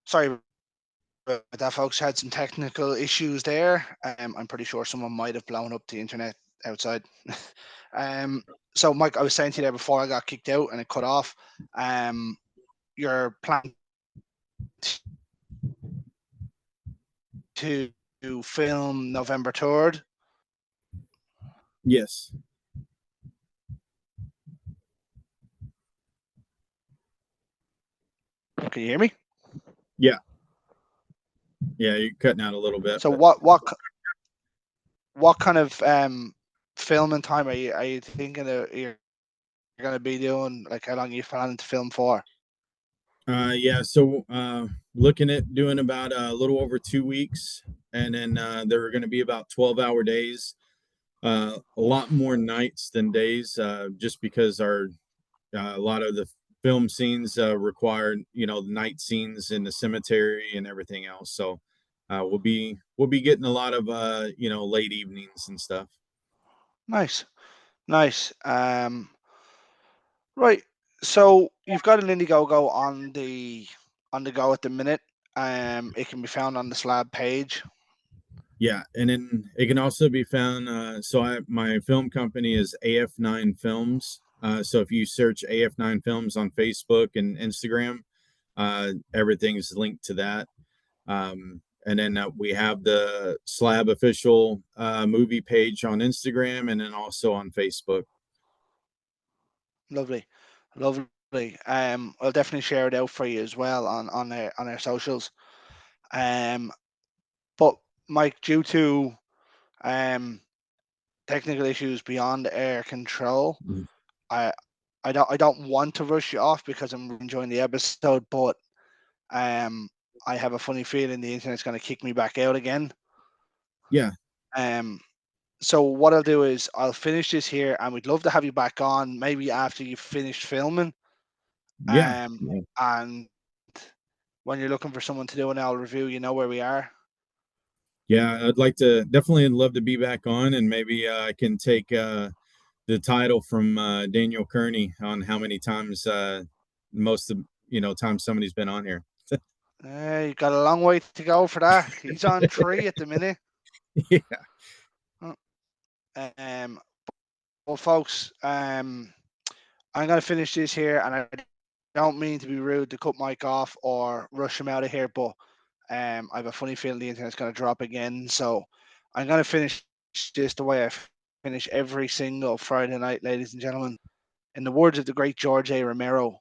Sorry about that, folks. Had some technical issues there. I'm pretty sure someone might have blown up the internet outside. um, so, Mike, I was saying to you there before I got kicked out and it cut off. Um, you're planning to film November 3rd. Yes. Can you hear me? Yeah. Yeah, you're cutting out a little bit, So, but what kind of filming time are you thinking that you're going to be doing? Like, how long are you planning to film for? yeah, so looking at doing about a little over 2 weeks, and then there are going to be about 12-hour days, a lot more nights than days, just because our a lot of the film scenes require night scenes in the cemetery and everything else. So we'll be getting a lot of late evenings and stuff. Nice, nice. Right. So you've got an Indiegogo on the go at the minute. It can be found on the Slab page. Yeah, and then it can also be found. My film company is AF9 Films. So if you search AF9 Films on Facebook and Instagram, everything's linked to that. And then we have the Slab official movie page on Instagram, and then also on Facebook. Lovely, lovely. I'll definitely share it out for you as well on our socials. Um, but Mike, due to um technical issues beyond our control, Mhm. I I don't want to rush you off because I'm enjoying the episode, but um I have a funny feeling the internet's going to kick me back out again. Yeah, Um, so what I'll do is I'll finish this here, and we'd love to have you back on maybe after you've finished filming. yeah, yeah. And when you're looking for someone to do an L review, you know where we are. Yeah, I'd like to definitely love to be back on, and maybe I can take the title from Daniel Kearney on how many times most of times somebody's been on here. You got a long way to go for that. He's on 3 at the minute. Yeah, Uh, Um, well, folks, I'm gonna finish this here, and I don't mean to be rude to cut Mike off or rush him out of here, but I have a funny feeling the internet's gonna drop again. So I'm gonna finish this the way I finish every single Friday night, ladies and gentlemen. In the words of the great George A. Romero,